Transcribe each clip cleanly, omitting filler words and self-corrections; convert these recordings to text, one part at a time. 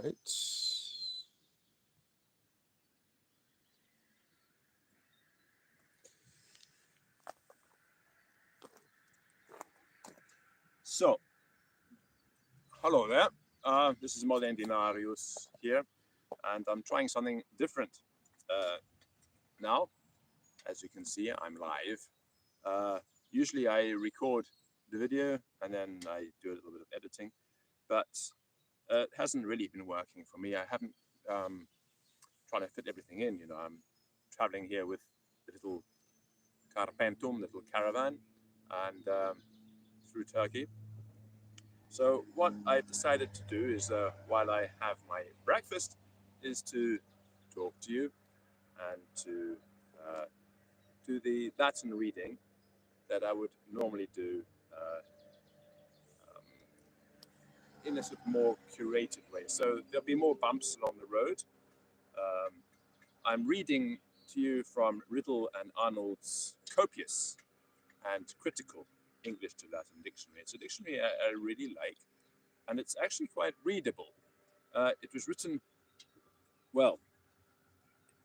Right. So, hello there. This is Modern Denarius here, and I'm trying something different now. As you can see, I'm live. Usually I record the video and then I do a little bit of editing, but it hasn't really been working for me. I haven't trying to fit everything in. I'm traveling here with the little carpentum, little caravan, and through Turkey. So what I've decided to do is, while I have my breakfast, is to talk to you and to do the Latin reading that I would normally do in a sort of more curated way. So there'll be more bumps along the road. I'm reading to you from Riddle and Arnold's copious and critical English to Latin dictionary. It's a dictionary I really like, and it's actually quite readable. It was written, well,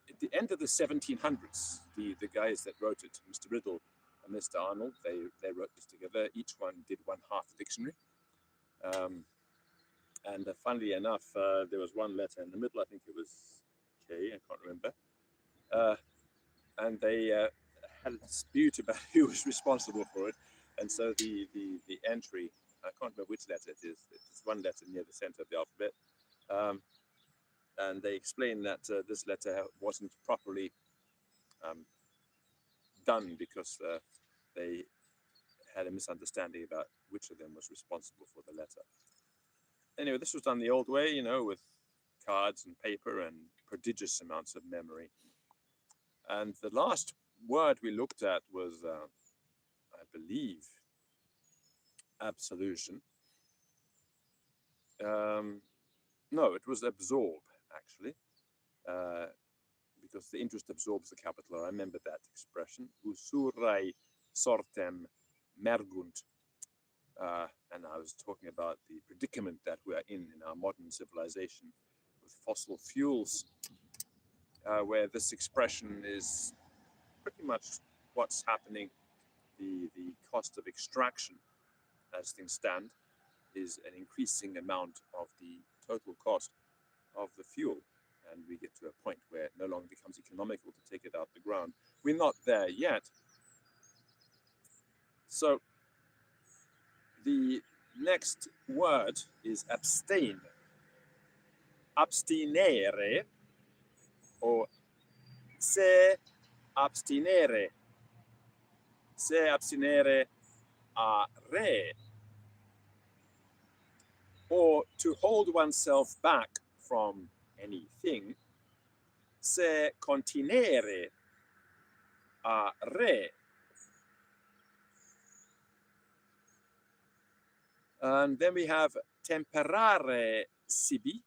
at the end of the 1700s. The guys that wrote it, Mr. Riddle and Mr. Arnold, they wrote this together. Each one did one half the dictionary. And funnily enough, there was one letter in the middle. I think it was K, I can't remember. And they had a dispute about who was responsible for it. And so the entry, I can't remember which letter it is. It's one letter near the center of the alphabet. And they explained that this letter wasn't properly done because they had a misunderstanding about which of them was responsible for the letter. Anyway, this was done the old way, with cards and paper and prodigious amounts of memory. And the last word we looked at was, I believe, absolution. No, it was absorb, actually, because the interest absorbs the capital. I remember that expression. Usurai sortem mergunt. And I was talking about the predicament that we are in our modern civilization with fossil fuels, where this expression is pretty much what's happening. The cost of extraction, as things stand, is an increasing amount of the total cost of the fuel. And we get to a point where it no longer becomes economical to take it out the ground. We're not there yet. So the next word is abstain. Abstinere, or se abstinere. Se abstinere a re. Or to hold oneself back from anything. Se continere a re. And then we have temperare sibi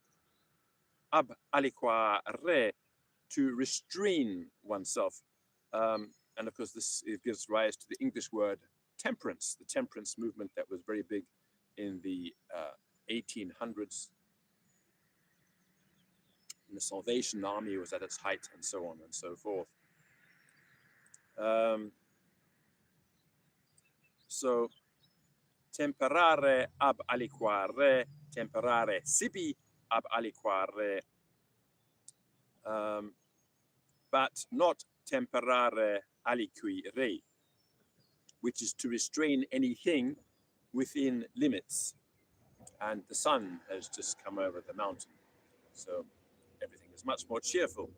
ab aliqua re, to restrain oneself. And of course, it gives rise to the English word temperance, the temperance movement that was very big in the 1800s. And the Salvation Army was at its height, and so on and so forth. So, temperare ab aliqua re, temperare sibi ab aliqua re, but not temperare aliqui re, which is to restrain anything within limits. And the sun has just come over the mountain, so everything is much more cheerful.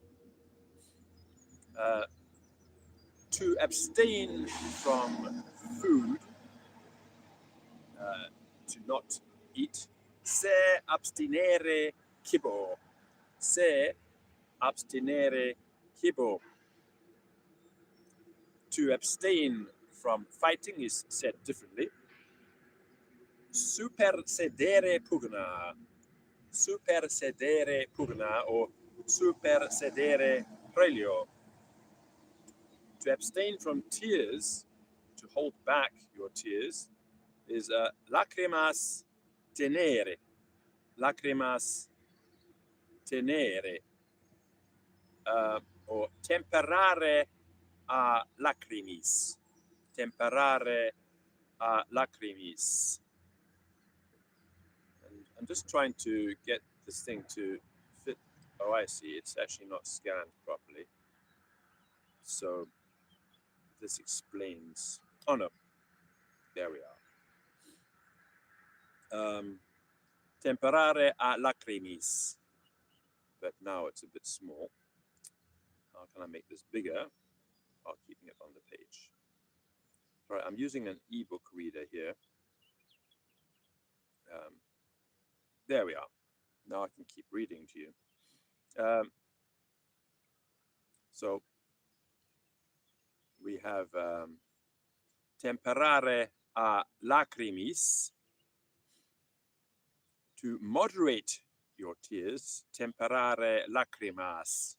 To abstain from food, to not eat, se abstinere cibo, se abstinere cibo. To abstain from fighting is said differently. Supersedere pugna, supersedere pugna, or supersedere prelio. To abstain from tears, to hold back your tears, is lacrimas tenere. Lacrimas tenere, or temperare a lacrimis. Temperare a lacrimis. And I'm just trying to get this thing to fit. Oh, I see. It's actually not scanned properly. So this explains. Oh no, there we are. Temperare a lacrimis. But now it's a bit small. How can I make this bigger while keeping it on the page? All right, I'm using an ebook reader here. There we are. Now I can keep reading to you. So we have temperare a lacrimis, to moderate your tears, temperare lacrimas,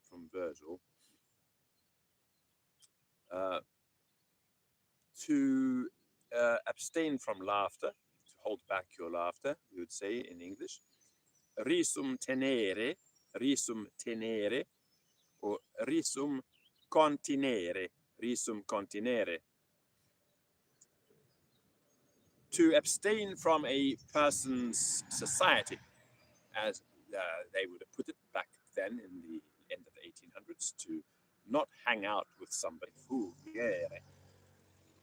from Virgil. To abstain from laughter, to hold back your laughter, we would say in English. Risum tenere, or risum continere, To abstain from a person's society, as they would have put it back then in the end of the 1800s, to not hang out with somebody. Fugere.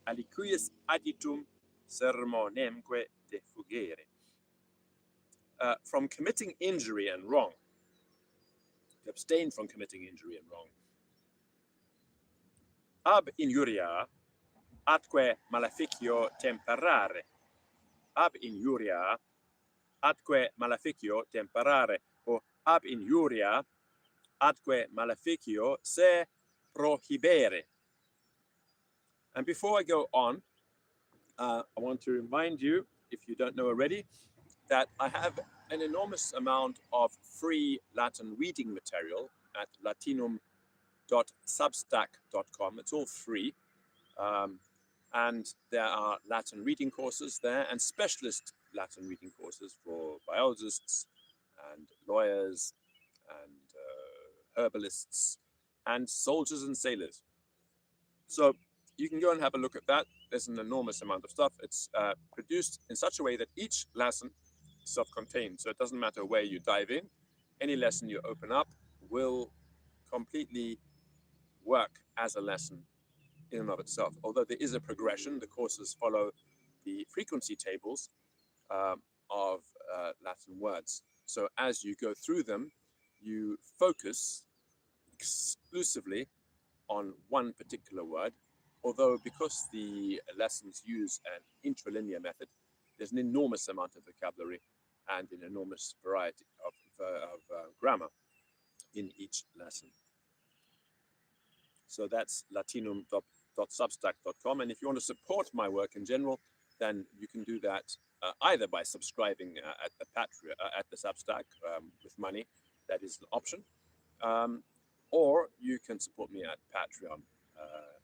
Alicuius aditum sermonemque de fugere. From committing injury and wrong. To abstain from committing injury and wrong. Ab injuria atque maleficio temperare. Ab injuria atque maleficio temperare. Or ab injuria atque maleficio se prohibere. And before I go on, I want to remind you, if you don't know already, that I have an enormous amount of free Latin reading material at latinum.substack.com. It's all free. And there are Latin reading courses there and specialist Latin reading courses for biologists and lawyers and herbalists and soldiers and sailors. So you can go and have a look at that. There's an enormous amount of stuff. It's produced in such a way that each lesson is self-contained. So it doesn't matter where you dive in. Any lesson you open up will completely work as a lesson in and of itself. Although there is a progression, the courses follow the frequency tables of Latin words. So as you go through them, you focus exclusively on one particular word. Although because the lessons use an intralinear method, there's an enormous amount of vocabulary and an enormous variety of grammar in each lesson. So that's latinum.substack.com. And if you want to support my work in general, then you can do that either by subscribing at the Substack with money. That is the option. Or you can support me at Patreon,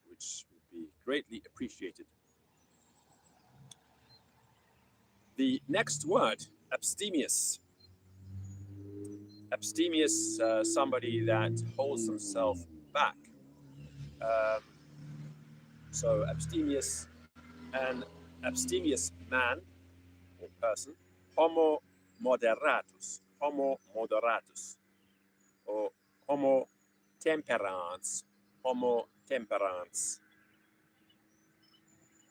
which would be greatly appreciated. The next word, abstemious. Abstemious, somebody that holds himself back. So abstemious, an abstemious man or person, homo moderatus, or homo temperans,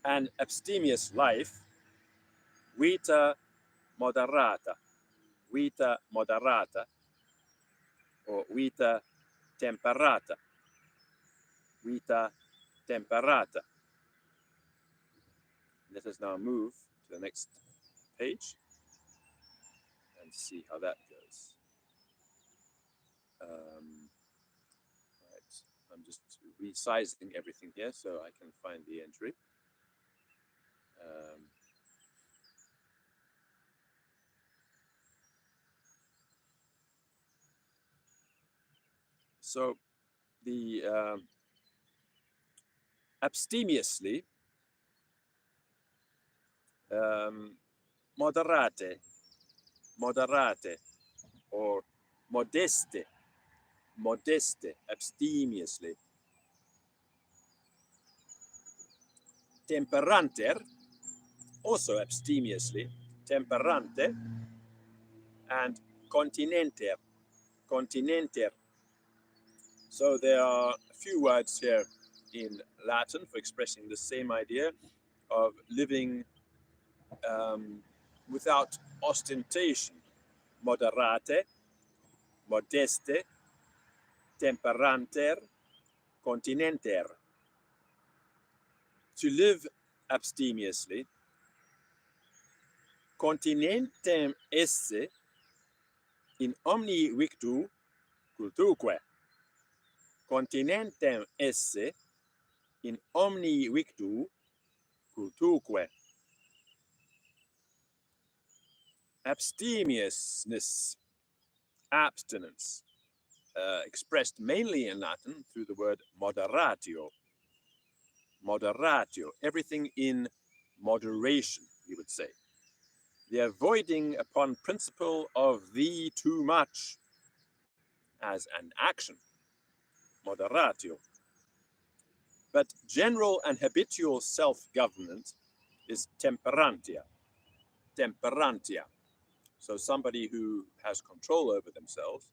An abstemious life, vita moderata, or vita temperata. Let us now move to the next page and see how that goes. Right. I'm just resizing everything here so I can find the entry. So the abstemiously, moderate, or modeste, modeste, abstemiously. Temperanter, also abstemiously, temperante, and continenter, continenter. So there are a few words here in Latin for expressing the same idea of living without ostentation. Moderate, modeste, temperanter, continenter. To live abstemiously, continentem esse in omni victu cultuque. Continentem esse in omni victu cultuque. Abstemiousness, abstinence, expressed mainly in Latin through the word moderatio. Moderatio, everything in moderation, you would say. The avoiding upon principle of the too much as an action. Moderatio. But general and habitual self-government is temperantia. Temperantia. So somebody who has control over themselves.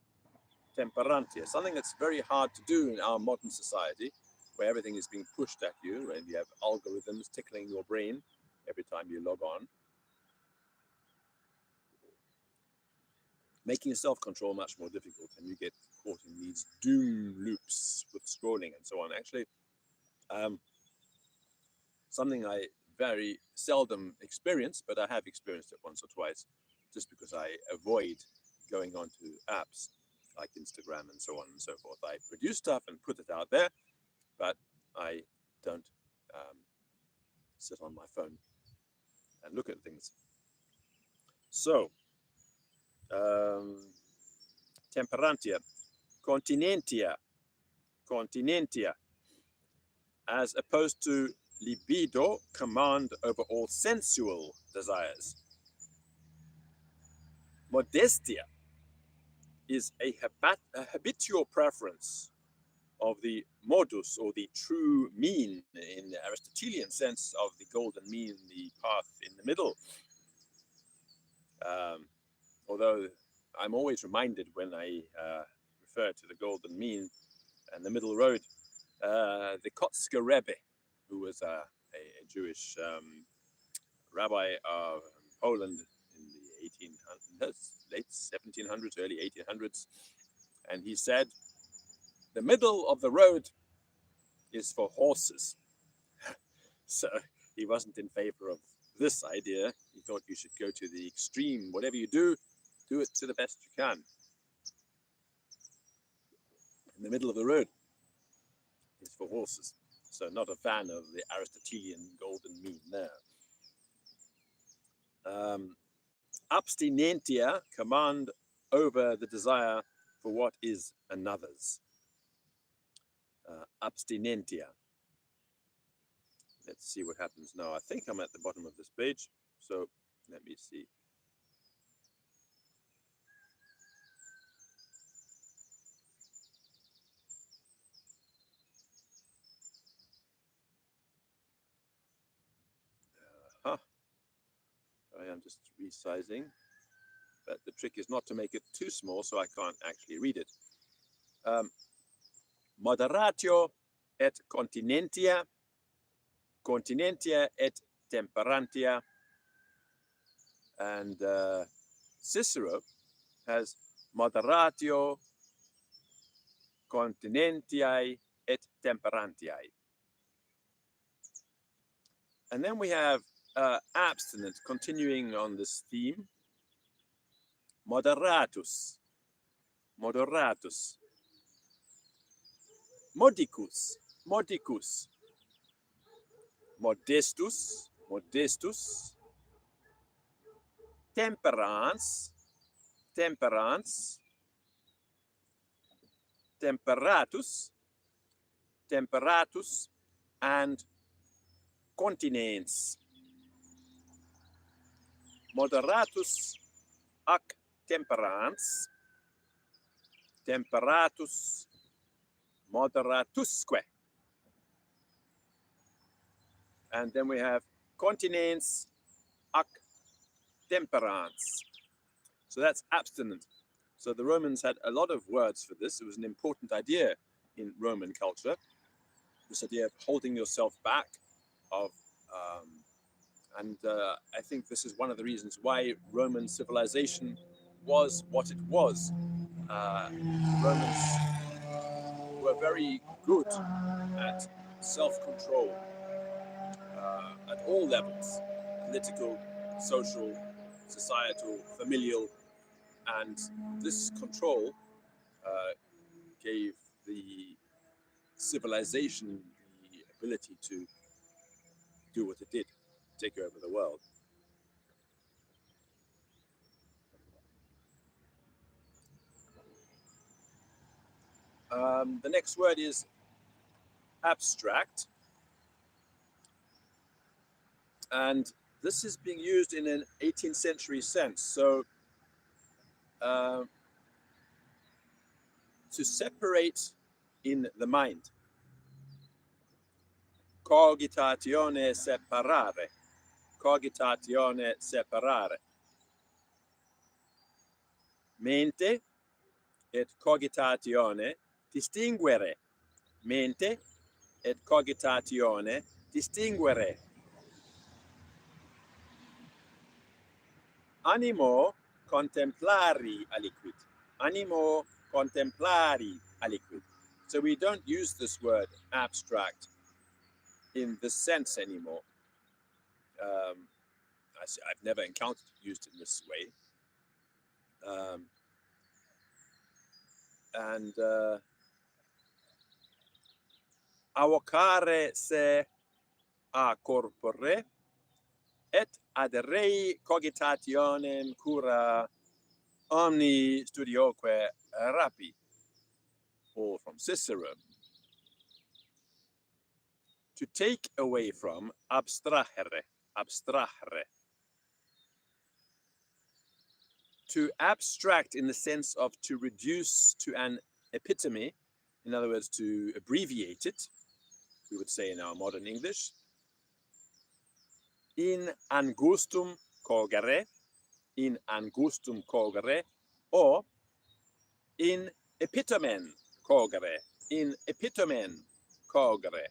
Temperantia. Something that's very hard to do in our modern society, where everything is being pushed at you and you have algorithms tickling your brain every time you log on. Making self-control much more difficult, and you get caught in these doom loops with scrolling and so on. Actually, something I very seldom experience, but I have experienced it once or twice, just because I avoid going onto apps like Instagram and so on and so forth. I produce stuff and put it out there, but I don't sit on my phone and look at things. So, temperantia, continentia, continentia, as opposed to libido, command over all sensual desires. Modestia is a habitual preference of the modus, or the true mean, in the Aristotelian sense of the golden mean, the path in the middle. Although I'm always reminded when I refer to the golden mean and the middle road, the Kotzker Rebbe, who was a Jewish rabbi of Poland in the 1800s, late 1700s, early 1800s, and he said, the middle of the road is for horses. So he wasn't in favor of this idea. He thought you should go to the extreme. Whatever you do it to the best you can. In the middle of the road is for horses. So not a fan of the Aristotelian golden mean there. Abstinentia, command over the desire for what is another's. Abstinentia. Let's see what happens now. I think I'm at the bottom of this page, so let me see. Sorry, I'm just resizing, but the trick is not to make it too small so I can't actually read it. Moderatio et continentia, continentia et temperantia, and Cicero has moderatio continentiae et temperantiae. And then we have abstinence, continuing on this theme. Moderatus, moderatus. Modicus, modicus. Modestus, modestus. Temperans, temperans. Temperatus, temperatus, and continens. Moderatus ac temperans, temperatus moderatusque. And then we have continens ac temperans. So that's abstinent. So the Romans had a lot of words for this. It was an important idea in Roman culture. This idea of holding yourself back, and I think this is one of the reasons why Roman civilization was what it was. Romans were very good at self-control at all levels: political, social, societal, familial, and this control gave the civilization the ability to do what it did, take over the world. The next word is abstract, and this is being used in an 18th century sense. So to separate in the mind. Cogitatione separare. Cogitatione separare. Mente et cogitatione distinguere. Mente et cogitatione distinguere. Animo contemplari aliquid. Animo contemplari aliquid. So we don't use this word abstract in this sense anymore. I've never encountered it used in this way. Avocare se a corpore et ad rei cogitationem cura omni studioque rapi, or from Cicero. To take away from, abstrahere, abstrahere. To abstract in the sense of to reduce to an epitome, in other words, to abbreviate it, we would say in our modern English. In angustum cogere, in angustum cogere, or in epitomen cogere, in epitomen cogere.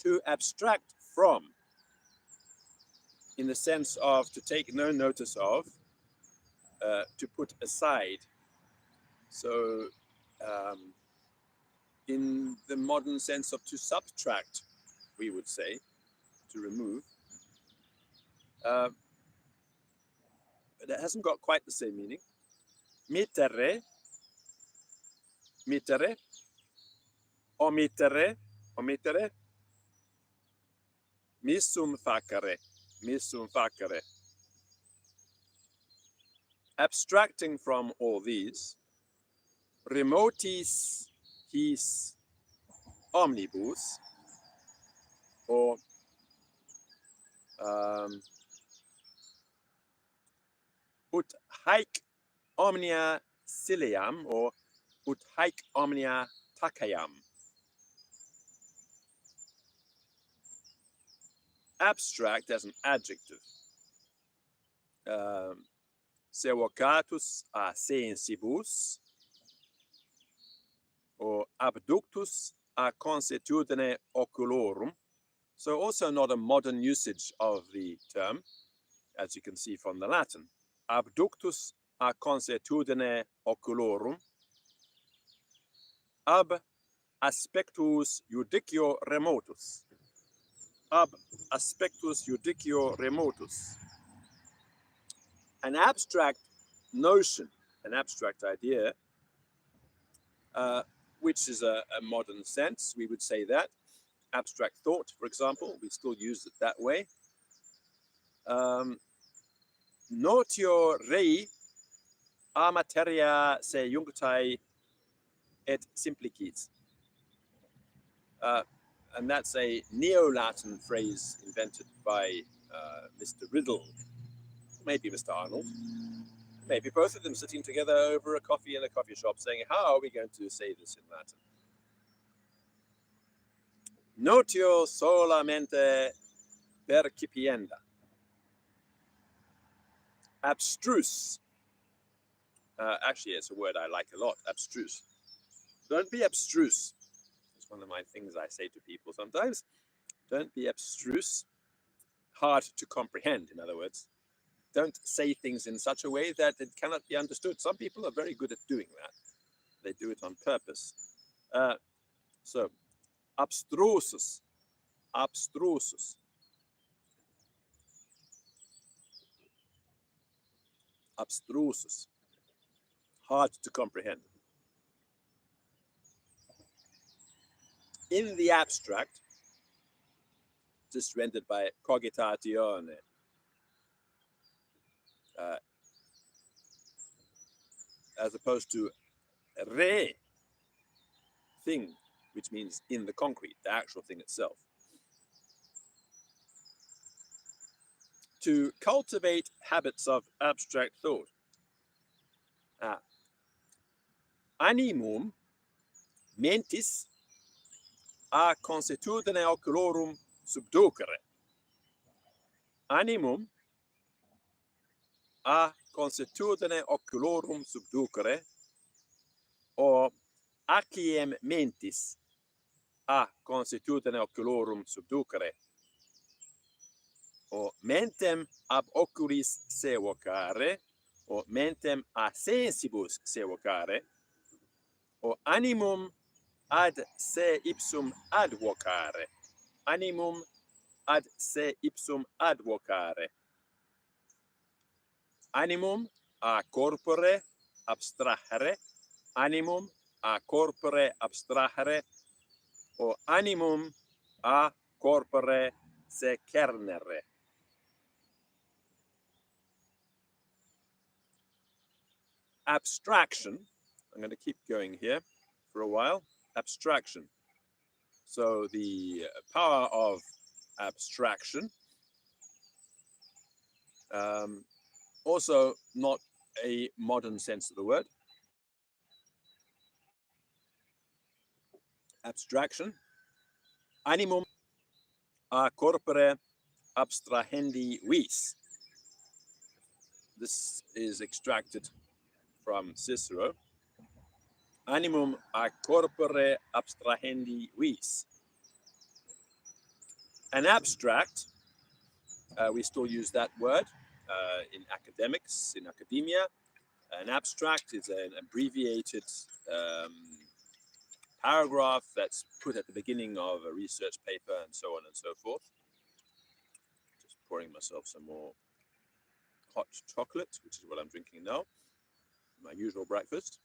To abstract from, in the sense of to take no notice of, to put aside. So in the modern sense of to subtract, we would say, to remove. But it hasn't got quite the same meaning. Mittere, mittere, omittere, omittere, missum facere, missum facere. Abstracting from all these, remotis his omnibus, or ut haec omnia ciliam, or ut haec omnia tacayam. Abstract as an adjective. Sevocatus a sensibus, or abductus a consuetudine oculorum. So also not a modern usage of the term, as you can see from the Latin. Abductus a consuetudine oculorum, ab aspectus judicio remotus. Ab aspectus judicio remotus. An abstract notion, an abstract idea, which is a modern sense, we would say that. Abstract thought, for example, we still use it that way. Notio rei a materia se junctae et simplicis. And that's a Neo-Latin phrase invented by Mr. Riddle, maybe Mr. Arnold. Maybe both of them sitting together over a coffee in a coffee shop saying, how are we going to say this in Latin? Notio solamente percipienda. Abstruse. Actually, it's a word I like a lot, abstruse. Don't be abstruse. It's one of my things I say to people sometimes. Don't be abstruse. Hard to comprehend, in other words. Don't say things in such a way that it cannot be understood. Some people are very good at doing that. They do it on purpose. So, abstrusus, abstrusus. Abstrusus. Hard to comprehend. In the abstract, just rendered by cogitatione. As opposed to re, thing, which means in the concrete, the actual thing itself. To cultivate habits of abstract thought. Animum mentis a consuetudine oculorum subducere. Animum a consuetudine oculorum subducere, or aciem mentis a consuetudine oculorum subducere, or mentem ab oculis se vocare, or mentem a sensibus se vocare, or animum ad se ipsum advocare. Animum ad se ipsum advocare. Animum a corpore abstrahere. Animum a corpore abstrahere. Or animum a corpore se cernere. Abstraction. I'm going to keep going here for a while. Abstraction. So the power of abstraction. Also not a modern sense of the word. Abstraction. Animum a corpore abstrahendi vis. This is extracted from Cicero. Animum a corpore abstrahendi vis. An abstract, we still use that word in academics, in academia. An abstract is an abbreviated paragraph that's put at the beginning of a research paper and so on and so forth. Just pouring myself some more hot chocolate, which is what I'm drinking now. My usual breakfast.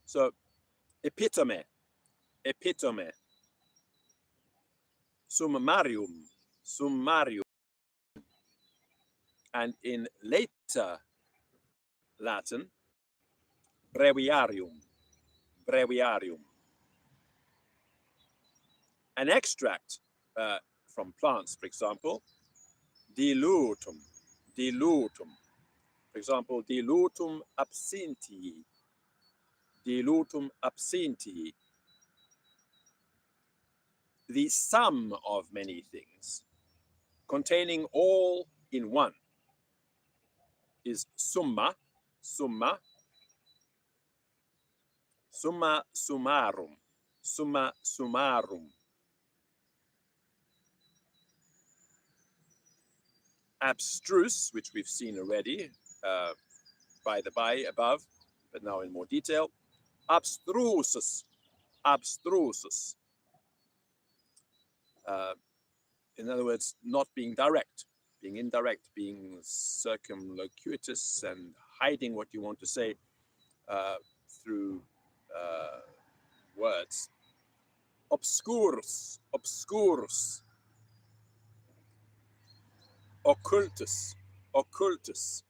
So, epitome, epitome, summarium, summarium. And in later Latin, breviarium, breviarium. An extract from plants, for example, dilutum, dilutum. For example, dilutum absinthiae, dilutum absinthiae. The sum of many things, containing all in one, is summa, summa, summa summarum, summa summarum. Abstruse, which we've seen already, by the by above, but now in more detail. Abstrusus, abstrusus. In other words, not being direct, being indirect, being circumlocuitous and hiding what you want to say through words. Obscurus, obscurus. Occultus, occultus.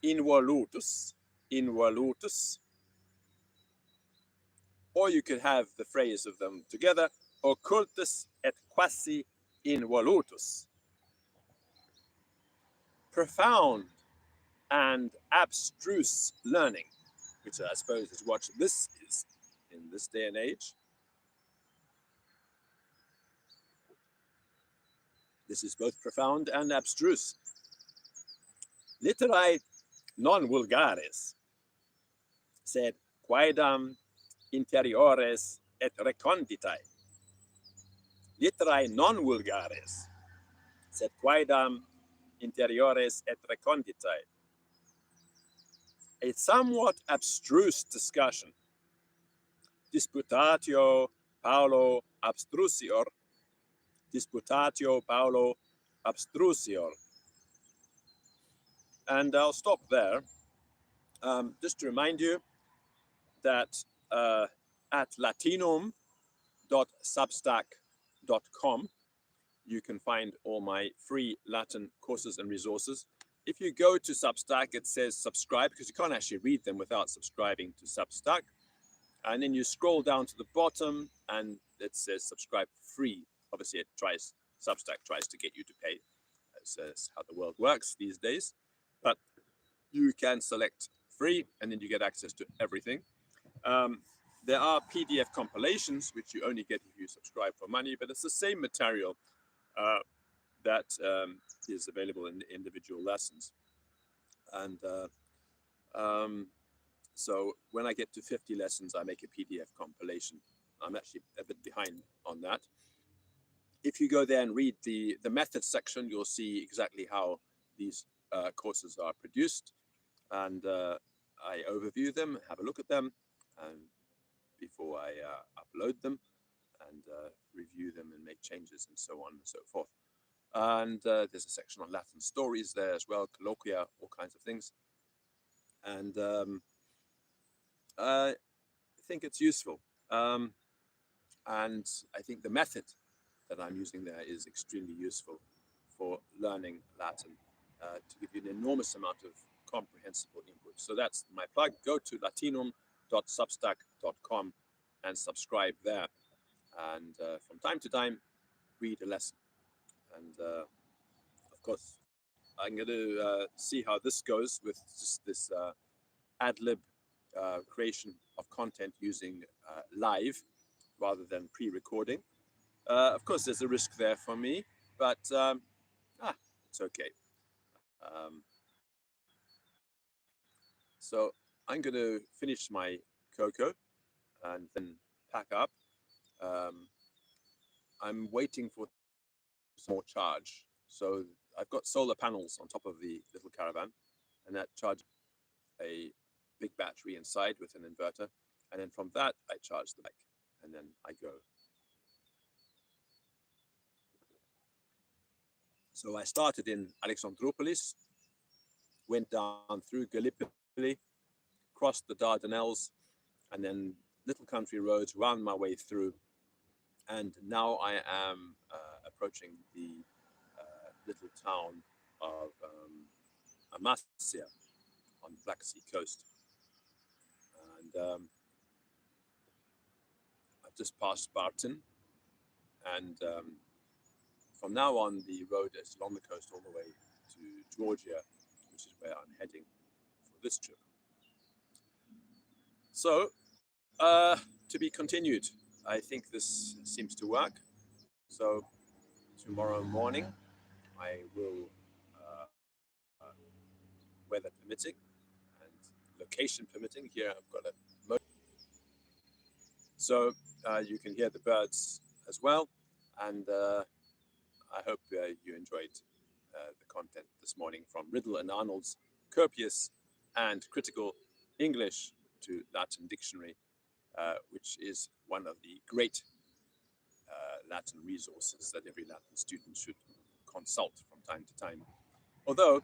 Involutus, involutus. Or you could have the phrase of them together, occultus et quasi involutus. profound and abstruse learning, which I suppose is what this is in this day and age. This is both profound and abstruse. Literae non vulgares, sed quaedam interiores et reconditae. Literae non vulgares, sed quaedam interiores et reconditae. A somewhat abstruse discussion. Disputatio Paulo abstrusior. Disputatio Paulo abstrusior. And I'll stop there. Just to remind you that at latinum.substack.com, you can find all my free Latin courses and resources. If you go to Substack, it says subscribe, because you can't actually read them without subscribing to Substack. And then you scroll down to the bottom and it says subscribe free. Obviously, Substack tries to get you to pay. That's how the world works these days. But you can select free and then you get access to everything. There are PDF compilations, which you only get if you subscribe for money, but it's the same material that is available in the individual lessons. And so when I get to 50 lessons, I make a PDF compilation. I'm actually a bit behind on that. If you go there and read the methods section, you'll see exactly how these courses are produced. And I overview them, have a look at them before I upload them and review them and make changes and so on and so forth. And there's a section on Latin stories there as well, colloquia, all kinds of things. And I think it's useful. And I think the method that I'm using there is extremely useful for learning Latin to give you an enormous amount of comprehensible input. So that's my plug. Go to latinum.substack.com and subscribe there. And from time to time, read a lesson. And of course, I'm going to see how this goes with just this ad-lib creation of content using live rather than pre-recording. Of course, there's a risk there for me, but it's okay. So I'm going to finish my cocoa and then pack up. I'm waiting for some more charge. So I've got solar panels on top of the little caravan, and that charges a big battery inside with an inverter. And then from that, I charge the bike, and then I go. So I started in Alexandroupolis, went down through Gallipoli, crossed the Dardanelles, and then little country roads, wound my way through. And now I am approaching the little town of Amasya on the Black Sea coast. And I've just passed Barton. And from now on, the road is along the coast all the way to Georgia, which is where I'm heading for this trip. So, to be continued. I think this seems to work. So, tomorrow morning, I will, weather permitting and location permitting, here I've got a motor. So, you can hear the birds as well. And I hope you enjoyed the content this morning from Riddle and Arnold's Copious and Critical English to Latin Dictionary, which is one of the great Latin resources that every Latin student should consult from time to time. Although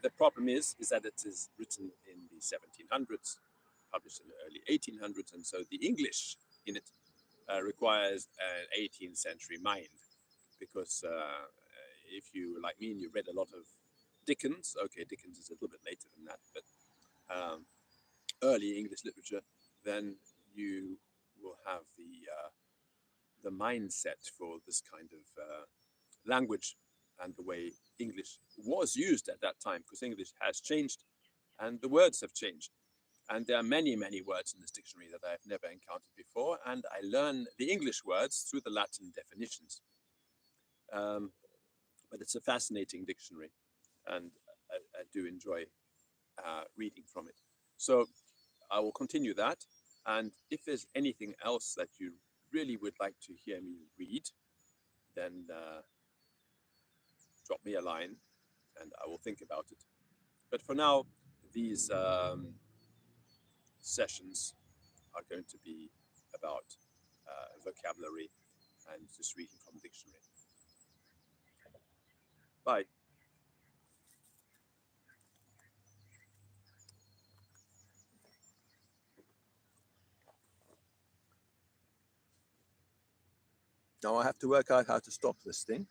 the problem is that it is written in the 1700s, published in the early 1800s, and so the English in it requires an 18th century mind. Because if you, like me, and you read a lot of Dickens, okay, Dickens is a little bit later than that, but early English literature, then you will have the mindset for this kind of language and the way English was used at that time, because English has changed and the words have changed. And there are many, many words in this dictionary that I have never encountered before, and I learn the English words through the Latin definitions. But it's a fascinating dictionary, and I do enjoy reading from it. So I will continue that, and if there's anything else that you really would like to hear me read, then drop me a line, and I will think about it. But for now, these sessions are going to be about vocabulary and just reading from the dictionary. Bye. Now I have to work out how to stop this thing.